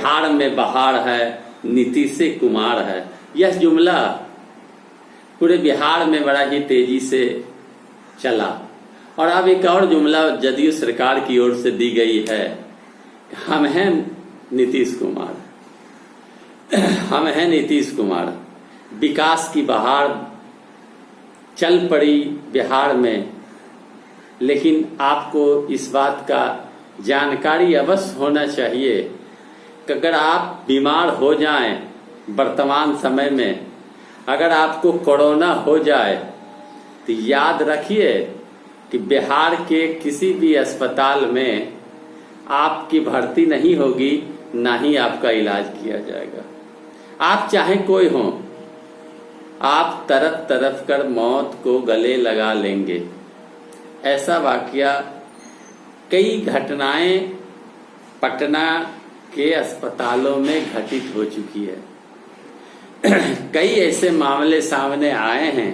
बिहार में बहार है, नीतीश कुमार है। यह जुमला पूरे बिहार में बड़ा ही तेजी से चला। और अब एक और जुमला जदयू सरकार की ओर से दी गई है, हम हैं नीतीश कुमार, हम हैं नीतीश कुमार। विकास की बहार चल पड़ी बिहार में, लेकिन आपको इस बात का जानकारी अवश्य होना चाहिए कि अगर आप बीमार हो जाएं, वर्तमान समय में अगर आपको कोरोना हो जाए तो याद रखिए कि बिहार के किसी भी अस्पताल में आपकी भर्ती नहीं होगी, ना ही आपका इलाज किया जाएगा। आप चाहे कोई हो, आप तरफ तरफ कर मौत को गले लगा लेंगे। ऐसा वाकया कई घटनाएं पटना के अस्पतालों में घटित हो चुकी है। कई ऐसे मामले सामने आए हैं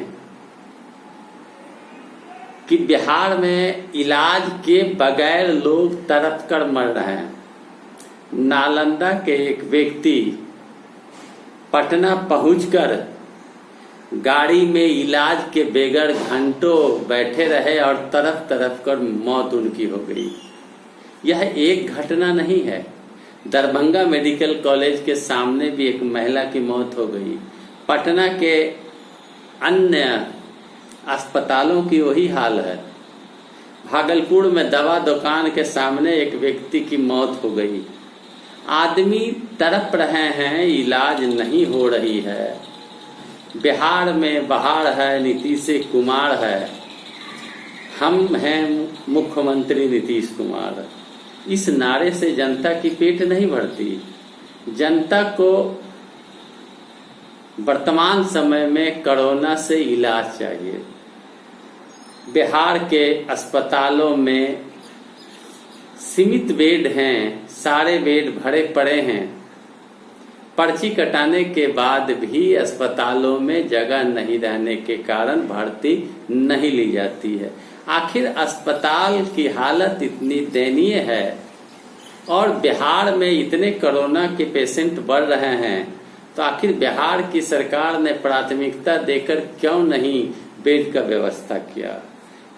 कि बिहार में इलाज के बगैर लोग तड़प कर मर रहे हैं। नालंदा के एक व्यक्ति पटना पहुंचकर गाड़ी में इलाज के बगैर घंटों बैठे रहे और तरफ तरफ कर मौत उनकी हो गई। यह एक घटना नहीं है। दरभंगा मेडिकल कॉलेज के सामने भी एक महिला की मौत हो गई। पटना के अन्य अस्पतालों की वही हाल है। भागलपुर में दवा दुकान के सामने एक व्यक्ति की मौत हो गई। आदमी तड़प रहे हैं, इलाज नहीं हो रही है। बिहार में बहार है, नीतीश कुमार है, हम हैं मुख्यमंत्री नीतीश कुमार। इस नारे से जनता की पेट नहीं भरती। जनता को वर्तमान समय में कोरोना से इलाज चाहिए। बिहार के अस्पतालों में सीमित बेड हैं, सारे बेड भरे पड़े हैं। पर्ची कटाने के बाद भी अस्पतालों में जगह नहीं रहने के कारण भर्ती नहीं ली जाती है। आखिर अस्पताल की हालत इतनी दयनीय है और बिहार में इतने कोरोना के पेशेंट बढ़ रहे हैं, तो आखिर बिहार की सरकार ने प्राथमिकता देकर क्यों नहीं बेड का व्यवस्था किया,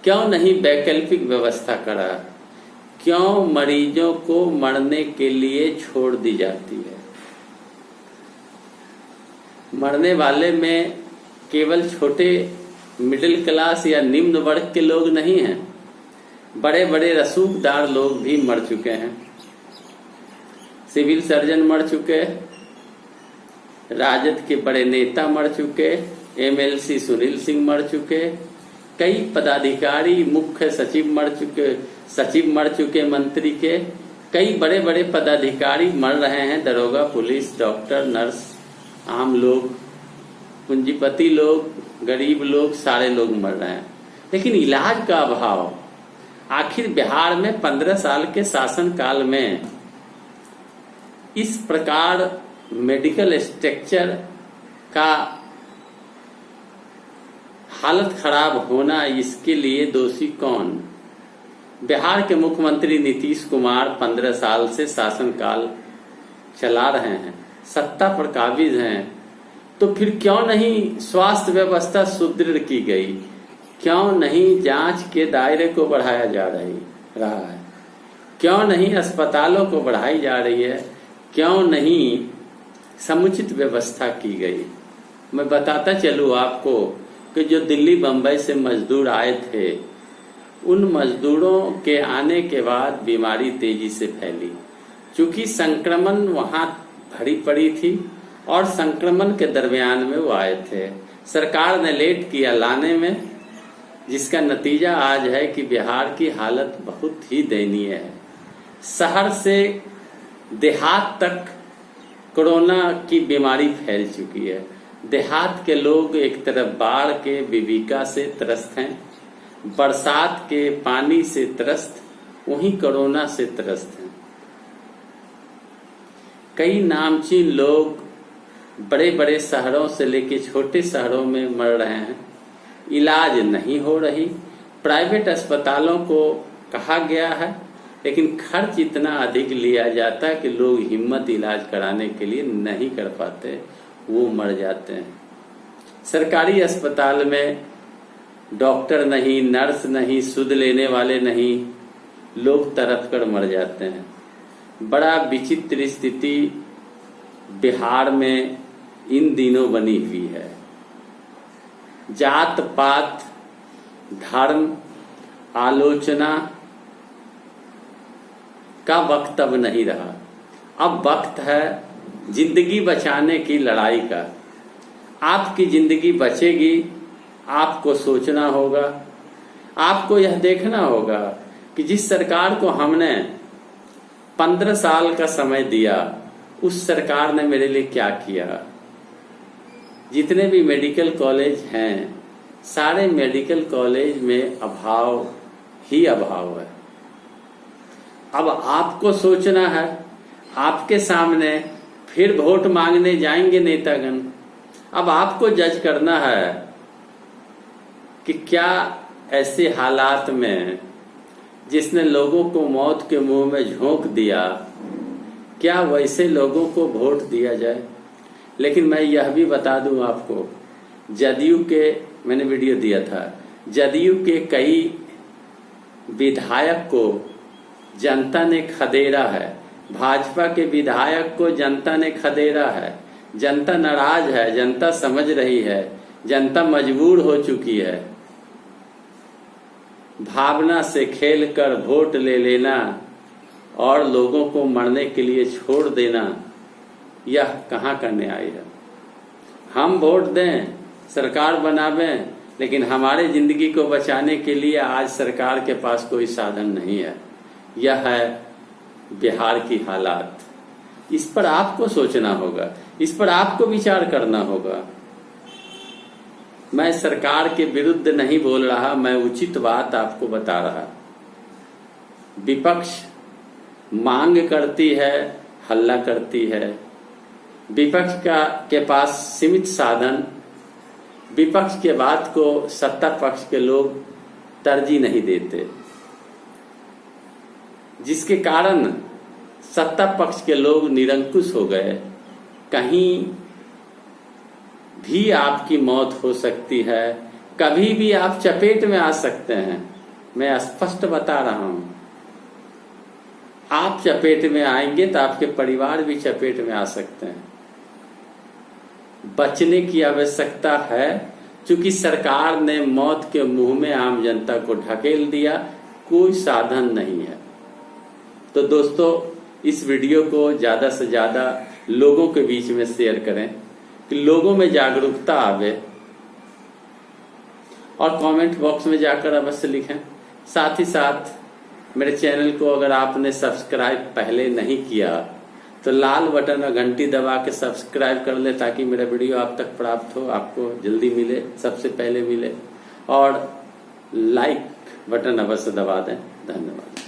क्यों नहीं वैकल्पिक व्यवस्था करा, क्यों मरीजों को मरने के लिए छोड़ दी जाती है। मरने वाले में केवल छोटे मिडिल क्लास या निम्न वर्ग के लोग नहीं हैं, बड़े बड़े रसूखदार लोग भी मर चुके हैं। सिविल सर्जन मर चुके, राजद के बड़े नेता मर चुके, एमएलसी सुनील सिंह मर चुके, कई पदाधिकारी, मुख्य सचिव मर चुके, सचिव मर चुके मंत्री के, कई बड़े बड़े पदाधिकारी मर रहे हैं। दरोगा, पुलिस, डॉक्टर, नर्स, आम लोग, पूंजीपति लोग, गरीब लोग, सारे लोग मर रहे हैं। लेकिन इलाज का अभाव। आखिर बिहार में 15 साल के शासन काल में इस प्रकार मेडिकल स्ट्रक्चर का हालत खराब होना, इसके लिए दोषी कौन? बिहार के मुख्यमंत्री नीतीश कुमार 15 साल से शासनकाल चला रहे हैं, सत्ता पर काबिज हैं, तो फिर क्यों नहीं स्वास्थ्य व्यवस्था सुदृढ़ की गई? क्यों नहीं जांच के दायरे को बढ़ाया जा रहा है? क्यों नहीं अस्पतालों को बढ़ाई जा रही है? क्यों नहीं समुचित व्यवस्था की गई? मैं बताता चलूं आपको कि जो दिल्ली बंबई से मजदूर आए थे, उन मजदूरों के आने के बाद बीमारी तेजी से फैली। चूंकि संक्रमण वहां भरी पड़ी थी और संक्रमण के दरमियान में वो आए थे, सरकार ने लेट किया लाने में, जिसका नतीजा आज है कि बिहार की हालत बहुत ही दयनीय है। शहर से देहात तक कोरोना की बीमारी फैल चुकी है। देहात के लोग एक तरफ बाढ़ के विभीषिका से त्रस्त हैं, बरसात के पानी से त्रस्त, वहीं कोरोना से त्रस्त हैं। कई नामचीन लोग बड़े बड़े शहरों से लेकर छोटे शहरों में मर रहे हैं, इलाज नहीं हो रही। प्राइवेट अस्पतालों को कहा गया है लेकिन खर्च इतना अधिक लिया जाता है कि लोग हिम्मत इलाज कराने के लिए नहीं कर पाते, वो मर जाते हैं। सरकारी अस्पताल में डॉक्टर नहीं, नर्स नहीं, सुध लेने वाले नहीं, लोग तड़प कर मर जाते हैं। बड़ा विचित्र स्थिति बिहार में इन दिनों बनी हुई है। जात पात, धर्म, आलोचना का वक्त अब नहीं रहा। अब वक्त है जिंदगी बचाने की लड़ाई का। आपकी जिंदगी बचेगी, आपको सोचना होगा, आपको यह देखना होगा कि जिस सरकार को हमने 15 साल का समय दिया, उस सरकार ने मेरे लिए क्या किया। जितने भी मेडिकल कॉलेज हैं, सारे मेडिकल कॉलेज में अभाव ही अभाव है। अब आपको सोचना है, आपके सामने फिर वोट मांगने जाएंगे नेतागण। अब आपको जज करना है कि क्या ऐसे हालात में जिसने लोगों को मौत के मुंह में झोंक दिया, क्या वैसे लोगों को वोट दिया जाए। लेकिन मैं यह भी बता दूं आपको, जदयू के, मैंने वीडियो दिया था, जदयू के कई विधायक को जनता ने खदेड़ा है, भाजपा के विधायक को जनता ने खदेड़ा है। जनता नाराज है, जनता समझ रही है, जनता मजबूर हो चुकी है। भावना से खेलकर वोट ले लेना और लोगों को मरने के लिए छोड़ देना, यह कहाँ का न्याय है। हम वोट दें, सरकार बनावें, लेकिन हमारे जिंदगी को बचाने के लिए आज सरकार के पास कोई साधन नहीं है। यह है बिहार की हालात। इस पर आपको सोचना होगा, इस पर आपको विचार करना होगा। मैं सरकार के विरुद्ध नहीं बोल रहा, मैं उचित बात आपको बता रहा। विपक्ष मांग करती है, हल्ला करती है। विपक्ष के पास सीमित साधन, विपक्ष के बात को सत्ता पक्ष के लोग तरजीह नहीं देते, जिसके कारण सत्ता पक्ष के लोग निरंकुश हो गए। कहीं भी आपकी मौत हो सकती है, कभी भी आप चपेट में आ सकते हैं। मैं स्पष्ट बता रहा हूं, आप चपेट में आएंगे तो आपके परिवार भी चपेट में आ सकते हैं। बचने की आवश्यकता है, क्योंकि सरकार ने मौत के मुंह में आम जनता को ढकेल दिया, कोई साधन नहीं है। तो दोस्तों, इस वीडियो को ज्यादा से ज्यादा लोगों के बीच में शेयर करें कि लोगों में जागरूकता आवे, और कमेंट बॉक्स में जाकर अवश्य लिखें। साथ ही साथ मेरे चैनल को अगर आपने सब्सक्राइब पहले नहीं किया तो लाल बटन और घंटी दबा के सब्सक्राइब कर ले, ताकि मेरा वीडियो आप तक प्राप्त हो, आपको जल्दी मिले, सबसे पहले मिले। और लाइक बटन अवश्य दबा दें। धन्यवाद।